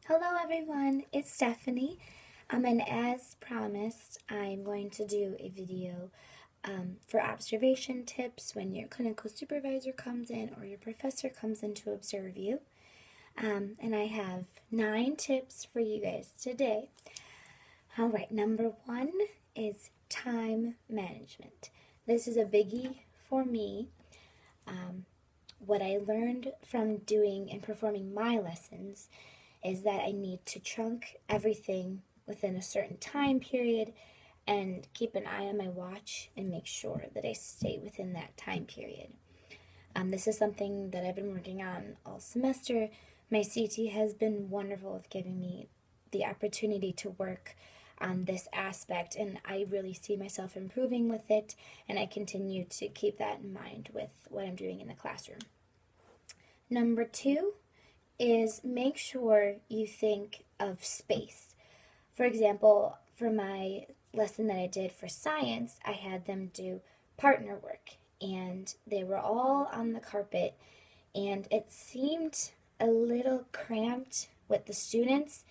Hello everyone, it's Stephanie. And as promised, I'm going to do a video for observation tips when your clinical supervisor comes in or your professor comes in to observe you. And I have 9 tips for you guys today. All right, number 1 is time management. This is a biggie for me. What I learned from doing and performing my lessons is that I need to chunk everything within a certain time period and keep an eye on my watch and make sure that I stay within that time period. This is something that I've been working on all semester. My CT has been wonderful with giving me the opportunity to work on this aspect, and I really see myself improving with it, and I continue to keep that in mind with what I'm doing in the classroom. Number 2 is make sure you think of space. For example, for my lesson that I did for science, I had them do partner work, and they were all on the carpet, and it seemed a little cramped with the students.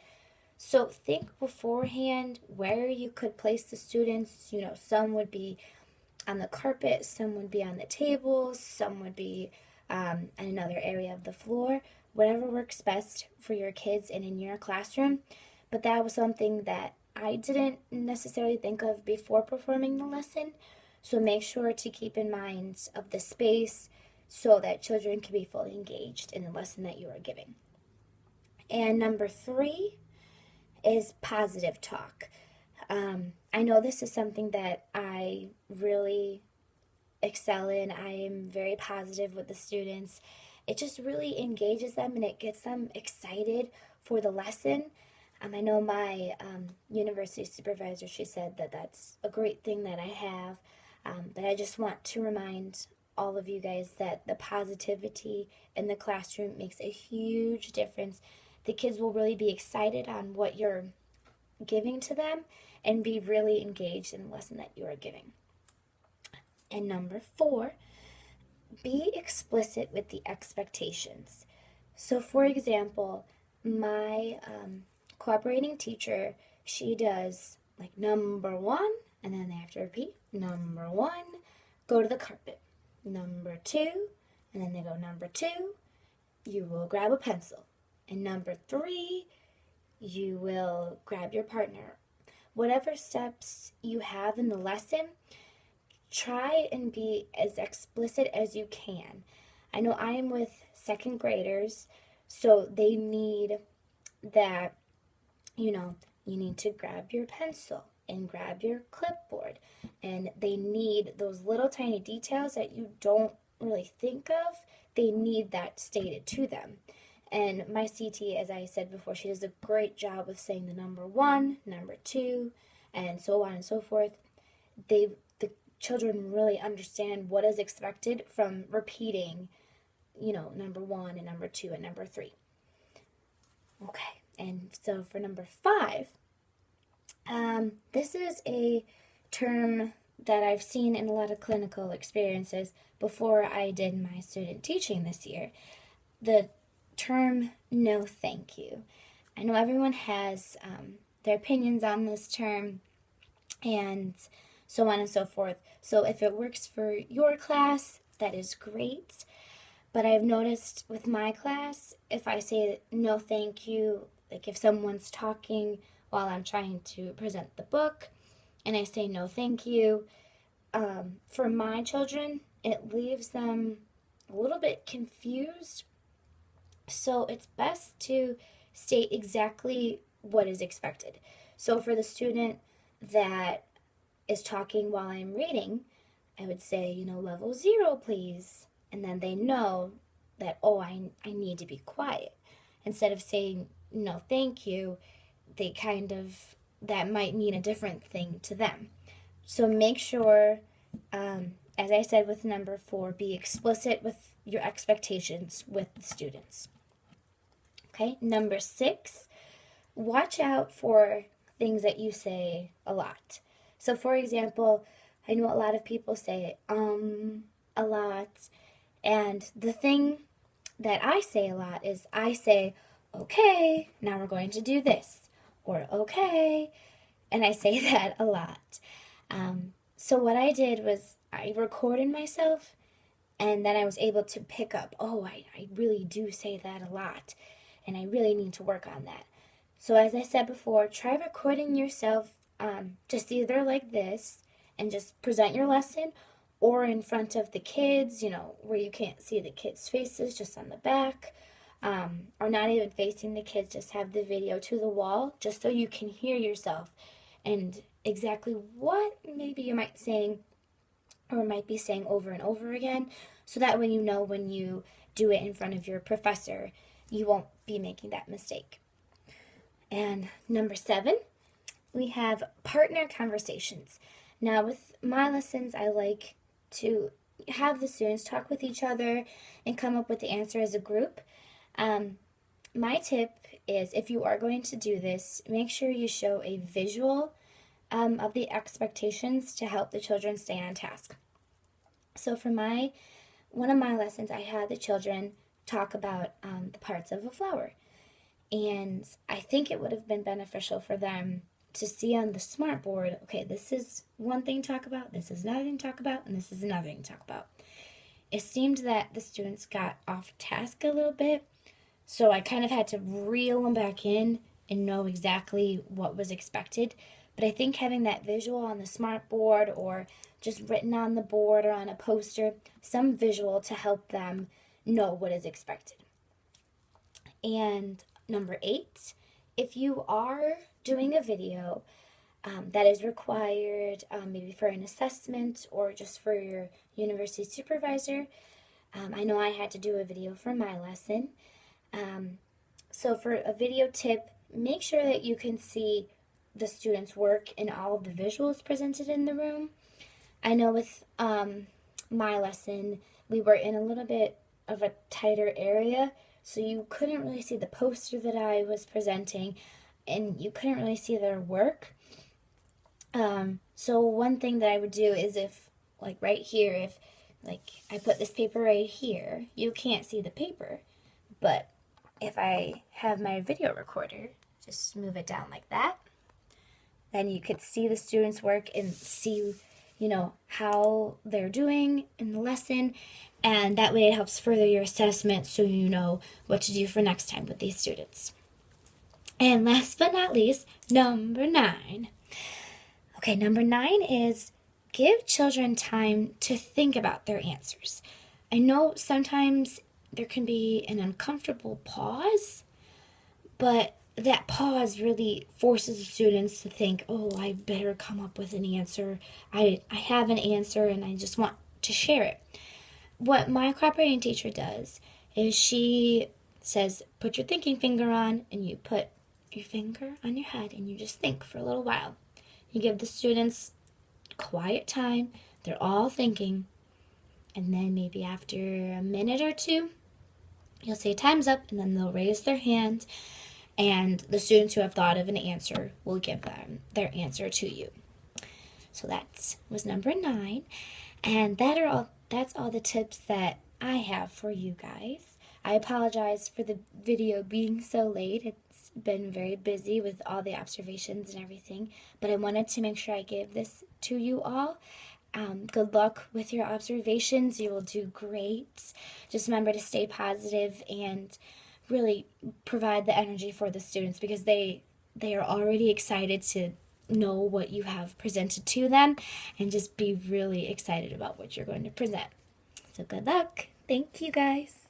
So think beforehand where you could place the students. Some would be on the carpet, some would be on the tables, some would be in another area of the floor, whatever works best for your kids and in your classroom. But that was something that I didn't necessarily think of before performing the lesson. So make sure to keep in mind of the space so that children can be fully engaged in the lesson that you are giving. And number 3 is positive talk. I know this is something that I really excel in. I am very positive with the students. It just really engages them and it gets them excited for the lesson. I know my university supervisor, she said that that's a great thing that I have, but I just want to remind all of you guys that the positivity in the classroom makes a huge difference. The kids will really be excited on what you're giving to them and be really engaged in the lesson that you are giving. And number 4, be explicit with the expectations. So for example, my cooperating teacher, she does like number 1, and then they have to repeat number 1, go to the carpet. Number 2, and then they go number 2, you will grab a pencil. And number 3, you will grab your partner. Whatever steps you have in the lesson, try and be as explicit as you can. I know I am with 2nd graders, so they need that, you need to grab your pencil and grab your clipboard. And they need those little tiny details that you don't really think of. They need that stated to them. And my CT, as I said before, she does a great job with saying the number 1, number 2, and so on and so forth. The children really understand what is expected from repeating, number 1 and number 2 and number 3. Okay, and so for number 5, this is a term that I've seen in a lot of clinical experiences before I did my student teaching this year. The term no thank you. I know everyone has their opinions on this term and so on and so forth. So if it works for your class, that is great. But I've noticed with my class, if I say no thank you, like if someone's talking while I'm trying to present the book and I say no thank you, for my children, it leaves them a little bit confused. So it's best to state exactly what is expected. So for the student that is talking while I'm reading, I would say, level 0, please. And then they know that, I need to be quiet. Instead of saying, no, thank you, that might mean a different thing to them. So make sure, as I said with number 4, be explicit with your expectations with the students. Okay, number 6, watch out for things that you say a lot. So for example, I know a lot of people say a lot, and the thing that I say a lot is I say okay, now we're going to do this, or okay, and I say that a lot. So what I did was I recorded myself, and then I was able to pick up, oh, I really do say that a lot, and I really need to work on that. So as I said before, try recording yourself just either like this and just present your lesson, or in front of the kids, where you can't see the kids' faces, just on the back, or not even facing the kids, just have the video to the wall, just so you can hear yourself and exactly what maybe you might saying or might be saying over and over again, so that way when you do it in front of your professor, you won't be making that mistake. And number 7, we have partner conversations. Now, with my lessons, I like to have the students talk with each other and come up with the answer as a group. My tip is, if you are going to do this, make sure you show a visual of the expectations to help the children stay on task. So for one of my lessons, I had the children talk about the parts of a flower. And I think it would have been beneficial for them to see on the smart board, okay, this is one thing to talk about, this is another thing to talk about, and this is another thing to talk about. It seemed that the students got off task a little bit, so I kind of had to reel them back in and know exactly what was expected. But I think having that visual on the smart board, or just written on the board or on a poster, some visual to help them know what is expected. And number 8, if you are doing a video that is required maybe for an assessment or just for your university supervisor, I know I had to do a video for my lesson. So for a video tip, make sure that you can see the students' work and all of the visuals presented in the room. I know with my lesson, we were in a little bit of a tighter area, so you couldn't really see the poster that I was presenting, and you couldn't really see their work. So one thing that I would do is, if, like right here, if like I put this paper right here, you can't see the paper. But if I have my video recorder, just move it down like that, then you could see the students' work and see, how they're doing in the lesson. And that way it helps further your assessment, so you know what to do for next time with these students. And last but not least, number 9. Okay, number 9 is give children time to think about their answers. I know sometimes there can be an uncomfortable pause, but that pause really forces the students to think, oh, I better come up with an answer. I have an answer and I just want to share it. What my cooperating teacher does is she says, put your thinking finger on, and you put your finger on your head and you just think for a little while. You give the students quiet time. They're all thinking. And then maybe after a minute or two, you'll say time's up, and then they'll raise their hand, and the students who have thought of an answer will give them their answer to you. So that was number 9. And that's all the tips that I have for you guys. I apologize for the video being so late. It's been very busy with all the observations and everything, but I wanted to make sure I gave this to you all. Good luck with your observations. You will do great. Just remember to stay positive and really provide the energy for the students, because they are already excited to know what you have presented to them, and just be really excited about what you're going to present. So good luck. Thank you, guys.